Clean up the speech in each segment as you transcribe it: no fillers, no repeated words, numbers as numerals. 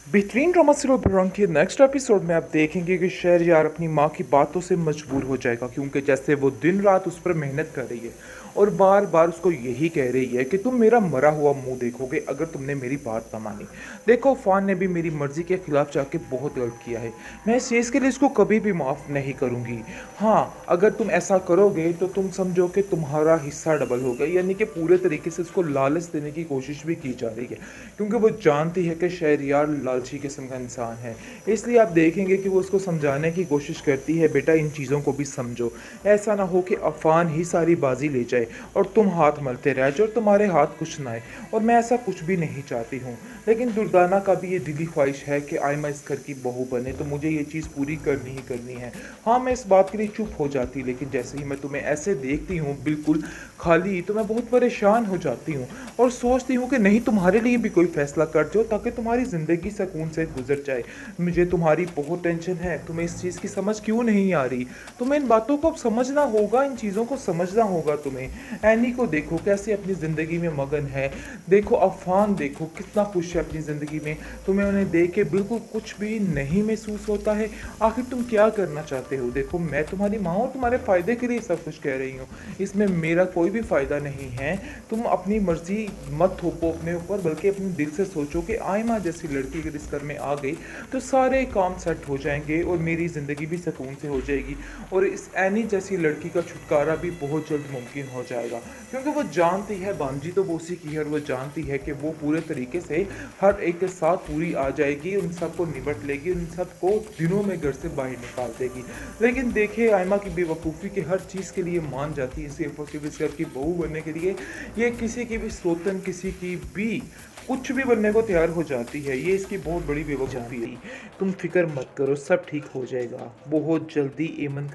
बेहतरीन drama serial बरंग के next episode में आप देखेंगे कि शहरयार अपनी माँ की बातों से मजबूर हो जाएगा, क्योंकि जैसे वो दिन रात उस पर मेहनत कर रही है और बार बार उसको यही कह रही है कि तुम मेरा मरा हुआ मुंह देखोगे अगर तुमने मेरी बात ना मानी। देखो, फान ने भी मेरी मर्जी के खिलाफ जाके बहुत गलत किया है। मैं इस चीज़ के लिए इसको कभी भी माफ़ नहीं करूँगी। हाँ, अगर तुम ऐसा करोगे तो तुम समझो कि तुम्हारा हिस्सा डबल होगा, यानी कि पूरे तरीके से उसको लालच देने की कोशिश भी की जा रही है, क्योंकि वो जानती है कि शहरयार लालची किस्म का इंसान है। इसलिए आप देखेंगे कि वो उसको समझाने की कोशिश करती है, बेटा इन चीज़ों को भी समझो। ऐसा ना हो कि अफ़ान ही सारी बाजी ले जाए और तुम हाथ मलते रह जाओ और तुम्हारे हाथ कुछ ना आए। और मैं ऐसा कुछ भी नहीं चाहती हूँ, लेकिन दुर्दाना का भी ये दिली ख्वाहिश है कि आयमा इस घर की बहू बने, तो मुझे ये चीज़ पूरी करनी ही करनी है। हाँ, मैं इस बात के लिए चुप हो जाती, लेकिन जैसे ही मैं तुम्हें ऐसे देखती हूँ बिल्कुल खाली, तो मैं बहुत परेशान हो जाती हूँ और सोचती हूँ कि नहीं, तुम्हारे लिए भी कोई फ़ैसला कर दो ताकि तुम्हारी ज़िंदगी सुकून से गुज़र जाए। मुझे तुम्हारी बहुत टेंशन है, तुम्हें इस चीज़ की समझ क्यों नहीं आ रही? तुम्हें इन बातों को अब समझना होगा, इन चीज़ों को समझना होगा तुम्हें। एनी को देखो कैसे अपनी ज़िंदगी में मगन है। देखो अफ़ान, देखो कितना खुश है अपनी ज़िंदगी में। तुम्हें उन्हें देख के बिल्कुल कुछ भी नहीं महसूस होता है। आखिर तुम क्या करना चाहते हो? देखो, मैं तुम्हारी माँ हूँ, तुम्हारे फ़ायदे के लिए सब कुछ कह रही हूँ। इसमें मेरा कोई भी फ़ायदा नहीं है। तुम अपनी मर्ज़ी मत थोपो अपने ऊपर, बल्कि अपने दिल से सोचो कि आयमा जैसी लड़की अगर इस घर में आ गई तो सारे काम सेट हो जाएंगे और मेरी ज़िंदगी भी सुकून से हो जाएगी और इस एनी जैसी लड़की का छुटकारा भी बहुत जल्द मुमकिन हो जाएगा, क्योंकि वो जानती है बांजी तो वो उसी की है और वो जानती है कि वो पूरे तरीके से हर एक के साथ पूरी आ जाएगी, उन सबको निपट लेगी, उन सबको दिनों में घर से बाहर निकाल देगी। लेकिन देखिए, आयमा की बेवकूफ़ी के हर चीज़ के लिए मान जाती है, सिर्फ और सिर्फ इस घर की बहू बनने के लिए ये किसी की भी सोतन, किसी की भी कुछ भी बनने को तैयार हो जाती है। ये इसकी बहुत बड़ी बेवकूफ़ी है। तुम फिक्र मत करो, सब ठीक हो जाएगा। बहुत जल्दी एमल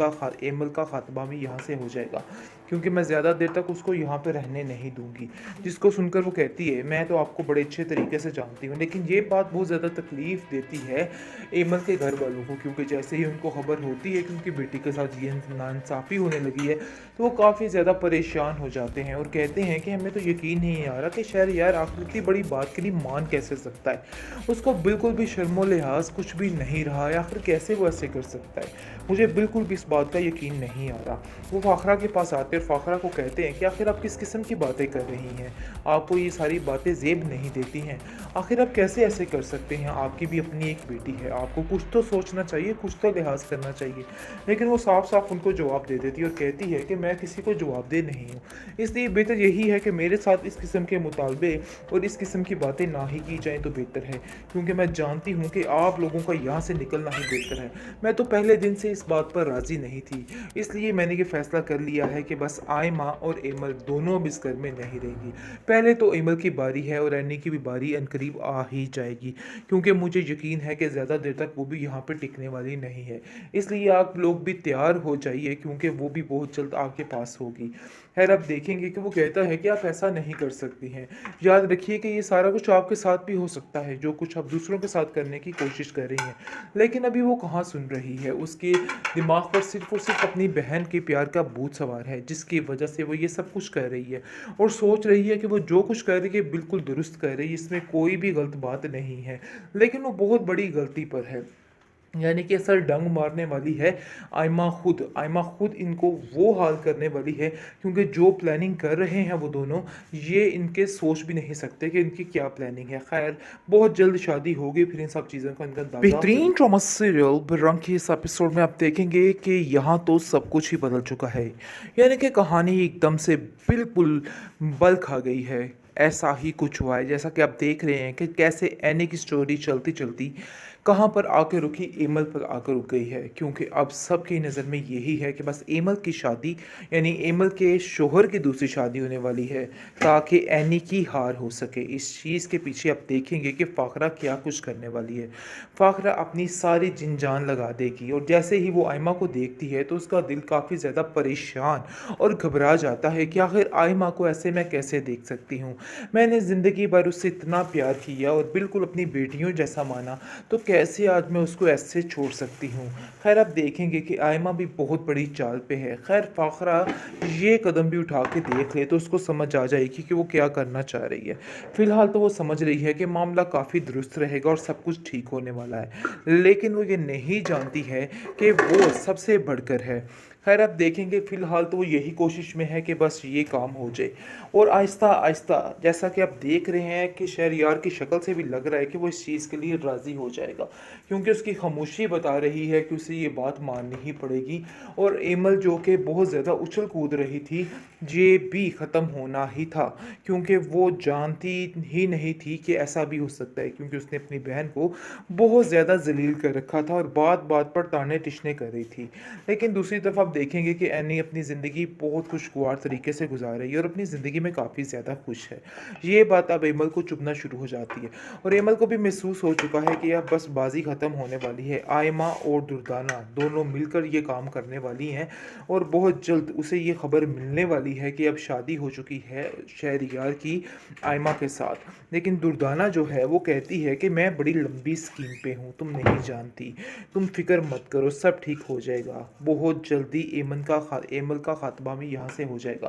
का खात्मा भी यहाँ से हो जाएगा, क्योंकि मैं ज़्यादा देर तक उसको यहाँ पे रहने नहीं दूंगी। जिसको सुनकर वो कहती है, मैं तो आपको बड़े अच्छे तरीके से जानती हूँ, लेकिन ये बात बहुत ज़्यादा तकलीफ़ देती है एमल के घर वालों को, क्योंकि जैसे ही उनको खबर होती है कि उनकी बेटी के साथ ये नाइंसाफ़ी होने लगी है, तो वो काफ़ी ज़्यादा परेशान हो जाते हैं और कहते हैं कि हमें तो यकीन नहीं आ रहा कि शायद यार आखिर इतनी बड़ी बात के लिए मान कैसे सकता है। उसको बिल्कुल भी शर्मो लिहाज कुछ भी नहीं रहा है, आखिर कैसे वो ऐसे कर सकता है। मुझे बिल्कुल भी इस बात का यकीन नहीं आ रहा। वो फ़ाखरा के पास आते और फ़ाखरा को कहते हैं कि आखिर आप किस किस्म की बातें कर रही हैं? आपको ये सारी बातें ज़ेब नहीं देती हैं? आखिर आप कैसे ऐसे कर सकते हैं? आपकी भी अपनी एक बेटी है, आपको कुछ तो सोचना चाहिए, कुछ तो लिहाज़ करना चाहिए। लेकिन वो साफ-साफ उनको जवाब दे देती है और कहती है कि मैं किसी को जवाबदेह नहीं हूँ। इसलिए बेहतर यही है कि मेरे साथ इस किस्म के मुतालबे और इस किस्म की बातें ना ही की जाएँ तो बेहतर है, क्योंकि मैं जानती हूँ कि आप लोगों का यहाँ से निकलना ही बेहतर है। मैं तो पहले दिन से इस बात पर राज़ी नहीं थी, इसलिए मैंने ये फ़ैसला कर लिया है कि बस आयमा और एमल दोनों अब इस घर में नहीं रहेंगी। पहले तो एमल की बारी है और एनी की भी बारी अनकरीब आ ही जाएगी, क्योंकि मुझे यकीन है कि ज़्यादा देर तक वो भी यहाँ पे टिकने वाली नहीं है। इसलिए आप लोग भी तैयार हो जाइए, क्योंकि वो भी बहुत जल्द आपके पास होगी। खैर, अब देखेंगे कि वो कहता है कि आप ऐसा नहीं कर सकती हैं। याद रखिए कि ये सारा कुछ आपके साथ भी हो सकता है, जो कुछ आप दूसरों के साथ करने की कोशिश कर रही हैं। लेकिन अभी वो कहाँ सुन रही है, उसके दिमाग पर सिर्फ़ और सिर्फ़ अपनी बहन के प्यार का भूत सवार है, जिसकी वजह से वो ये सब कुछ कर रही है और सोच रही है कि वो जो कुछ कर रही है बिल्कुल दुरुस्त कर रही है, इसमें कोई भी गलत बात नहीं है। लेकिन वो बहुत बड़ी गलती पर है, यानी कि असल डंग मारने वाली है आयमा खुद इनको वो हाल करने वाली है, क्योंकि जो प्लानिंग कर रहे हैं वो दोनों, ये इनके सोच भी नहीं सकते कि इनकी क्या प्लानिंग है। खैर, बहुत जल्द शादी होगी, फिर इन सब चीज़ों का इनका अंदाज़ा बेहतरीन ड्रामा सीरियल बरंग के इस एपिसोड में आप देखेंगे कि यहाँ तो सब कुछ ही बदल चुका है, यानी कि कहानी एकदम से बिल्कुल बल खा गई है। ऐसा ही कुछ हुआ है, जैसा कि आप देख रहे हैं कि कैसे एनी की स्टोरी चलती चलती कहाँ पर आकर रुकी, एमल पर आकर रुक गई है, क्योंकि अब सबकी नज़र में यही है कि बस एमल की शादी, यानी एमल के शोहर की दूसरी शादी होने वाली है, ताकि एनी की हार हो सके। इस चीज़ के पीछे आप देखेंगे कि फ़ाखरा क्या कुछ करने वाली है। फ़ाखरा अपनी सारी जिन जान लगा देगी और जैसे ही वो आयमा को देखती है तो उसका दिल काफ़ी ज़्यादा परेशान और घबरा जाता है कि आखिर आयमा को ऐसे मैं कैसे देख सकती हूँ। मैंने ज़िंदगी भर उससे इतना प्यार किया और बिल्कुल अपनी बेटियों जैसा माना, तो कैसे आज मैं उसको ऐसे छोड़ सकती हूँ। खैर अब देखेंगे कि आयमा भी बहुत बड़ी चाल पे है। खैर फ़ाखरा ये कदम भी उठा के देख ले तो उसको समझ आ जाएगी कि वो क्या करना चाह रही है। फ़िलहाल तो वो समझ रही है कि मामला काफ़ी दुरुस्त रहेगा और सब कुछ ठीक होने वाला है। लेकिन वो ये नहीं जानती है कि वो सबसे बढ़कर है। खैर अब देखेंगे, फ़िलहाल तो वो यही कोशिश में है कि बस ये काम हो जाए। और आहिस्ता-आहिस्ता जैसा कि आप देख रहे हैं कि शहरयार की शक्ल से भी लग रहा है कि वो इस चीज़ के लिए राज़ी हो जाएगा। क्योंकि उसकी ख़ामोशी बता रही है कि उसे ये बात माननी ही पड़ेगी। और एमल जो कि बहुत ज़्यादा उछल-कूद रही थी, ये भी ख़त्म होना ही था। क्योंकि वो जानती ही नहीं थी कि ऐसा भी हो सकता है, क्योंकि उसने अपनी बहन को बहुत ज़्यादा ज़लील कर रखा था और बात-बात पर ताने-तिशने कर रही थी। लेकिन दूसरी तरफ आप देखेंगे कि एनी अपनी ज़िंदगी बहुत खुशगवार तरीके से गुजार रही है और अपनी ज़िंदगी में काफ़ी ज़्यादा खुश है। ये बात अब एमल को चुभना शुरू हो जाती है और एमल को भी महसूस हो चुका है कि अब बस बाजी ख़त्म होने वाली है। आयमा और दुर्दाना दोनों मिलकर ये काम करने वाली हैं और बहुत जल्द उसे ये खबर मिलने वाली है कि अब शादी हो चुकी है शहरयार की आयमा के साथ। लेकिन दुर्दाना जो है वो कहती है कि मैं बड़ी लंबी स्कीम पे हूँ, तुम नहीं जानती। तुम फ़िक्र मत करो, सब ठीक हो जाएगा। बहुत जल्दी एमल का ख़ात्मा भी यहाँ से हो जाएगा,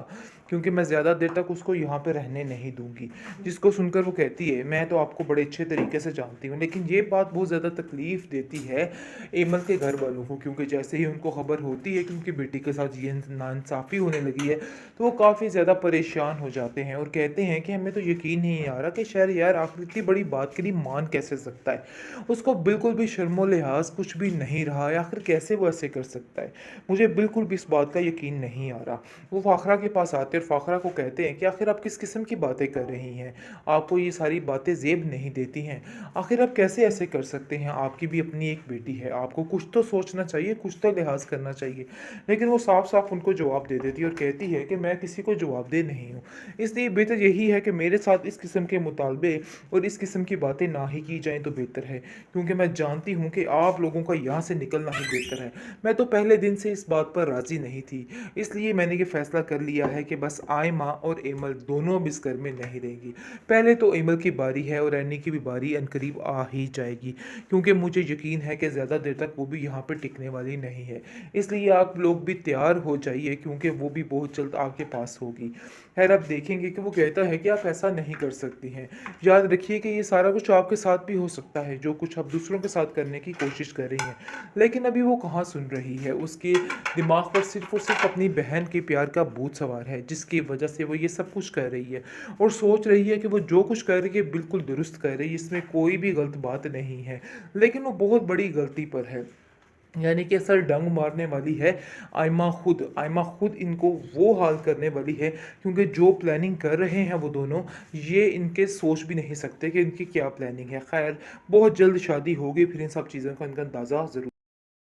क्योंकि मैं ज़्यादा देर तक उसको यहाँ पे रहने नहीं दूँगी। जिसको सुनकर वो कहती है, मैं तो आपको बड़े अच्छे तरीके से जानती हूँ। लेकिन ये बात बहुत ज़्यादा तकलीफ़ देती है एमल के घर वालों को, क्योंकि जैसे ही उनको खबर होती है कि उनकी बेटी के साथ ये नाइंसाफ़ी होने लगी है, तो वो काफ़ी ज़्यादा परेशान हो जाते हैं और कहते हैं कि हमें तो यकीन नहीं आ रहा कि शहरयार आखिर इतनी बड़ी बात के लिए मान कैसे सकता है। उसको बिल्कुल भी शर्मो-लिहाज़ कुछ भी नहीं रहा है, आखिर कैसे वो ऐसे कर सकता है? मुझे बिल्कुल भी इस बात का यकीन नहीं आ रहा। वो फ़ाखरा के पास आते और फ़ाखरा को कहते हैं कि आखिर आप किस किस्म की बातें कर रही हैं? आपको ये सारी बातें ज़ेब नहीं देती हैं। आखिर आप कैसे ऐसे कर सकते हैं? आपकी भी अपनी एक बेटी है, आपको कुछ तो सोचना चाहिए, कुछ तो लिहाज़ करना चाहिए। लेकिन वो साफ-साफ उनको जवाब दे देती है और कहती है कि मैं किसी को जवाबदेह नहीं हूँ। इसलिए बेहतर यही है कि मेरे साथ इस किस्म के मुतालबे और इस किस्म की बातें ना ही की जाएँ तो बेहतर है। क्योंकि मैं जानती हूँ कि आप लोगों का यहाँ से निकलना ही बेहतर है। मैं तो पहले दिन से इस बात पर राज़ी नहीं थी। इसलिए मैंने ये फ़ैसला कर लिया है कि बस आयमा और एमल दोनों अब इस घर में नहीं रहेंगी। पहले तो एमल की बारी है और एनी की भी बारी अनकरीब आ ही जाएगी। क्योंकि मुझे यकीन है कि ज़्यादा देर तक वो भी यहाँ पे टिकने वाली नहीं है। इसलिए आप लोग भी तैयार हो जाइए, क्योंकि वो भी बहुत जल्द आपके पास होगी। खैर अब देखेंगे कि वो कहता है कि आप ऐसा नहीं कर सकती हैं। याद रखिए कि ये सारा कुछ आपके साथ भी हो सकता है, जो कुछ आप दूसरों के साथ करने की कोशिश कर रही हैं। लेकिन अभी वो कहाँ सुन रही है, उसके दिमाग पर सिर्फ़ और सिर्फ़ अपनी बहन के प्यार का भूत सवार है, जिसकी वजह से वो ये सब कुछ कर रही है और सोच रही है कि वो जो कुछ कर रही है बिल्कुल दुरुस्त कर रही है, इसमें कोई भी गलत बात नहीं है। लेकिन वो बहुत बड़ी गलती पर है। यानी कि असल डंग मारने वाली है आइमा खुद इनको वो हाल करने वाली है, क्योंकि जो प्लानिंग कर रहे हैं वो दोनों, ये इनके सोच भी नहीं सकते कि इनकी क्या प्लानिंग है। खैर बहुत जल्द शादी होगी, फिर इन सब चीज़ों का इनका अंदाज़ा ज़रूर